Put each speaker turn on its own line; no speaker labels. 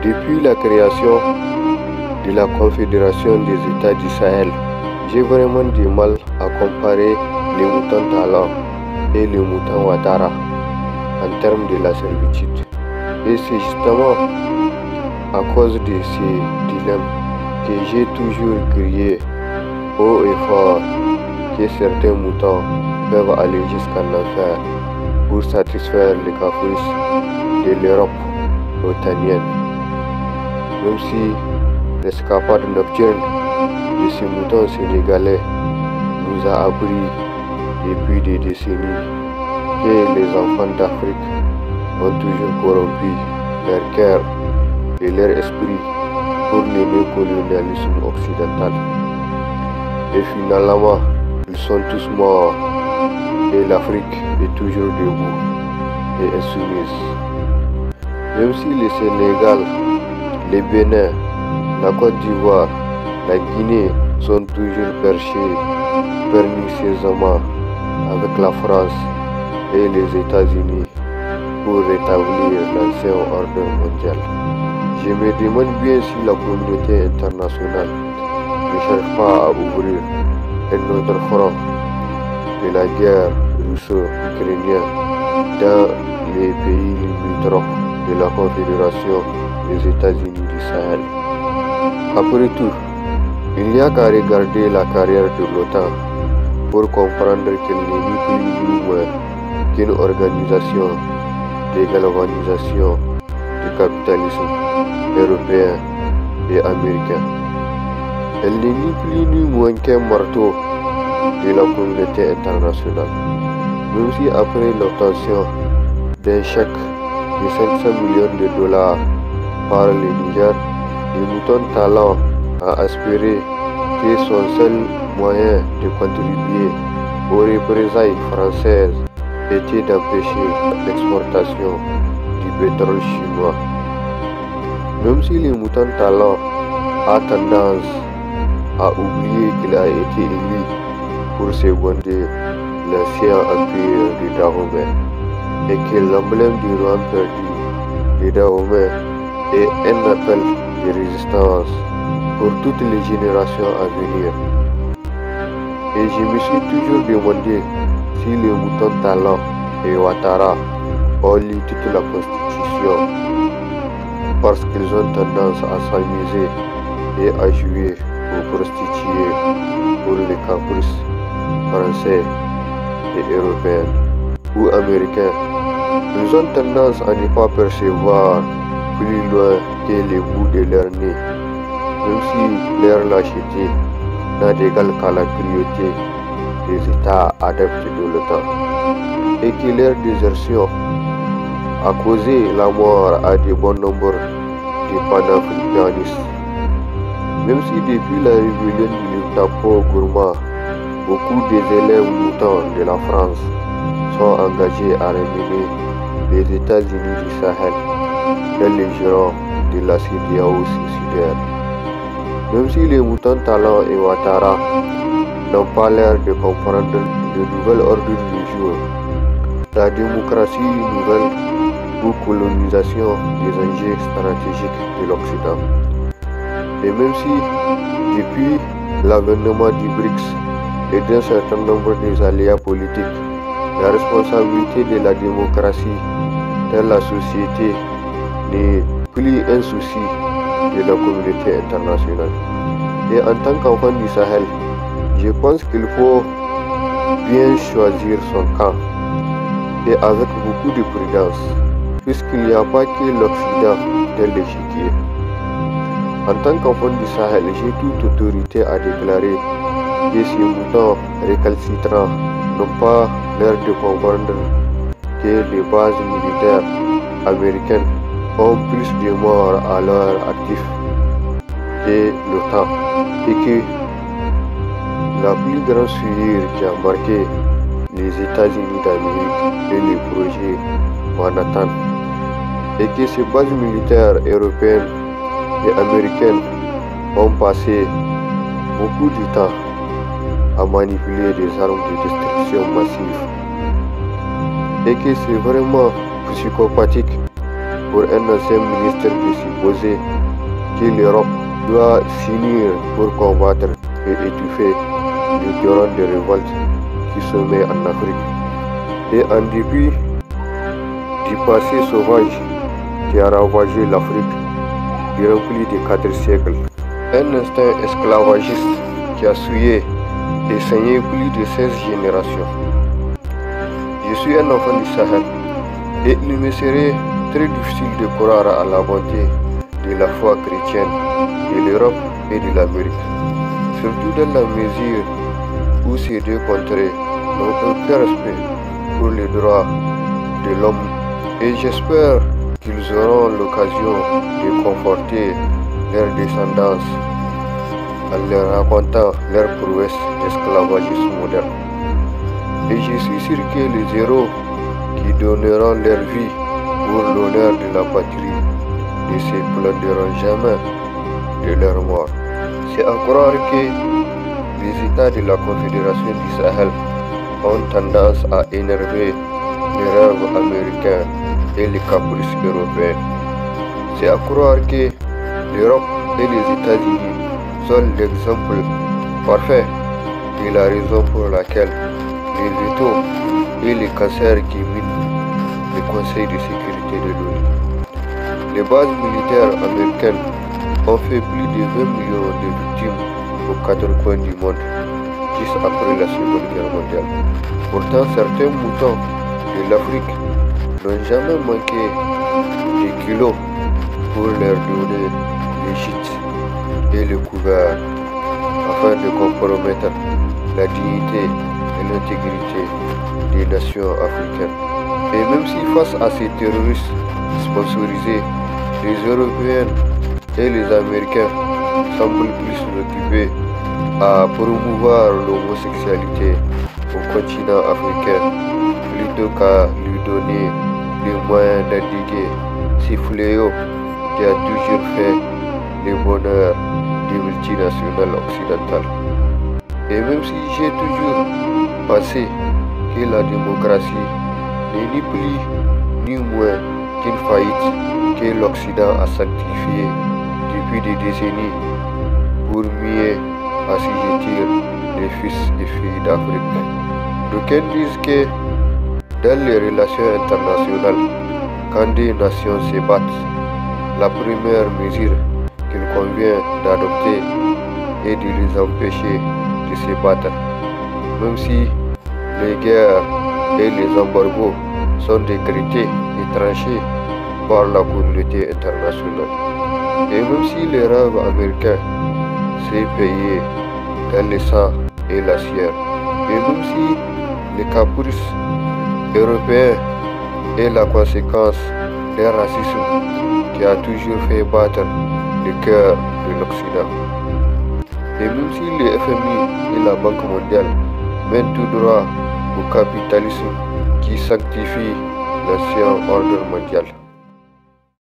Depuis la création de la Confédération des États du Sahel, j'ai vraiment du mal à comparer les moutons Talon et les moutons Ouattara en termes de la servitude. Et c'est justement à cause de ces dilemmes que j'ai toujours crié haut et fort que certains moutons peuvent aller jusqu'en enfer pour satisfaire les caprices de l'Europe otanienne. Même si l'escapade nocturne de ces moutons sénégalais nous a appris depuis des décennies que les enfants d'Afrique ont toujours corrompu leur cœur et leur esprit pour le néocolonialisme occidental. Et finalement, ils sont tous morts et l'Afrique est toujours debout et insoumise. Même si le Sénégal, le Bénin, la Côte d'Ivoire, la Guinée sont toujours perchés pernicieusement avec la France et les États-Unis pour rétablir l'ancien ordre mondial. Je me demande bien si la communauté internationale ne cherche pas à ouvrir un autre front de la guerre russo-ukrainienne dans les pays limitrophes de la Confédération des États-Unis du Sahel. Après tout, il n'y a qu'à regarder la carrière de l'OTAN pour comprendre qu'elle n'est ni plus ni moins qu'une organisation de galvanisation du capitalisme européen et américain. Elle n'est ni plus ni moins qu'un marteau de la communauté internationale. Même si après l'obtention d'un chèque de 500 millions de dollars par le Niger, le mouton Talon a espéré que son seul moyen de contribuer aux représailles françaises était d'empêcher l'exportation du pétrole chinois. Même si le mouton Talon a tendance à oublier qu'il a été élu pour seconder l'ancien empire de Dahomey et que l'emblème du roi perdu de Dahomey est un appel de résistance pour toutes les générations à venir. Et je me suis toujours demandé si les moutons Talon et Ouattara ont lu toute la Constitution parce qu'ils ont tendance à s'amuser et à jouer aux prostituées pour les caprices français et européens ou américains. Ils ont tendance à ne pas percevoir plus loin que le bout de leur nez, même si leur lâcheté n'a d'égal qu'à la cruauté des États adeptes de l'OTAN, et que leur désertion a causé la mort à de bon nombre de panafricanistes. Même si depuis la rébellion du Lutapo Gourma, beaucoup des élèves moutons de la France sont engagés à ramener les États-Unis du Sahel dans les giron de la CEDEAO suicidaire. Même si les moutons Talon et Ouattara n'ont pas l'air de comprendre le nouvel ordre du jour, la démocratie nouvelle ou colonisation des enjeux stratégiques de l'Occident. Et même si, depuis l'avènement du BRICS et d'un certain nombre des aléas politiques, la responsabilité de la démocratie dans la société n'est plus un souci de la communauté internationale. Et en tant qu'enfant du Sahel, je pense qu'il faut bien choisir son camp et avec beaucoup de prudence, puisqu'il n'y a pas que l'Occident dans l'échiquier. En tant qu'enfant du Sahel, j'ai toute autorité à déclarer que ces moutons récalcitrants n'ont pas l'air de comprendre que les bases militaires américaines ont plus de morts à leur actif que l'OTAN et que la plus grande souillure qui a marqué les États-Unis d'Amérique est le projet Manhattan et que ces bases militaires européennes et américaines ont passé beaucoup de temps à manipuler des armes de destruction massive et que c'est vraiment psychopathique pour un ancien ministre de posé que l'Europe doit s'unir pour combattre et étouffer les torrents de révolte qui se met en Afrique. Et en dépit du passé sauvage qui a ravagé l'Afrique durant plus de 4 siècles, un instinct esclavagiste qui a souillé et saigné plus de 16 générations. Je suis un enfant du Sahel et il me serait très difficile de croire à la bonté de la foi chrétienne de l'Europe et de l'Amérique, surtout dans la mesure où ces deux contrées n'ont aucun respect pour les droits de l'homme. Et j'espère qu'ils auront l'occasion de conforter leur descendance en leur racontant leur prouesse d'esclavagisme moderne. Et je suis sûr que les héros qui donneront leur vie pour l'honneur de la patrie ne se plaindront jamais de leur mort. C'est à croire que les États de la Confédération du Sahel ont tendance à énerver les rêves américains et les caprices européens. C'est à croire que l'Europe et les États-Unis sont l'exemple parfait de la raison pour laquelle les vétos et les cancers qui minent le Conseil de sécurité de l'ONU. Les bases militaires américaines ont fait plus de 20 millions de victimes aux 4 coins du monde, juste après la Seconde Guerre mondiale. Pourtant, certains moutons de l'Afrique n'ont jamais manqué de kilos pour leur donner les gîtes et le couvert afin de compromettre la dignité et l'intégrité des nations africaines. Et même si face à ces terroristes sponsorisés, les Européens et les Américains semblent plus occupés à promouvoir l'homosexualité au continent africain plutôt qu'à lui donner les moyens d'endiguer ces fléaux qui a toujours fait le bonheur des multinationales occidentales. Et même si j'ai toujours pensé que la démocratie n'est ni plus ni moins qu'une faillite que l'Occident a sanctifiée depuis des décennies pour mieux assujettir les fils et filles d'Afrique. D'aucuns disent que dans les relations internationales, quand des nations se battent, la première mesure qu'il convient d'adopter est de les empêcher de se battre, même si les guerres et les embargos sont décrétés et tranchés par la communauté internationale. Et même si les rêves américains s'est payé dans le sang et la sueur, et même si les caprices européens est la conséquence d'un racisme qui a toujours fait battre le cœur de l'Occident. Et même si le FMI et la Banque mondiale mènent tout droit au capitalisme qui sanctifie l'ancien ordre mondial.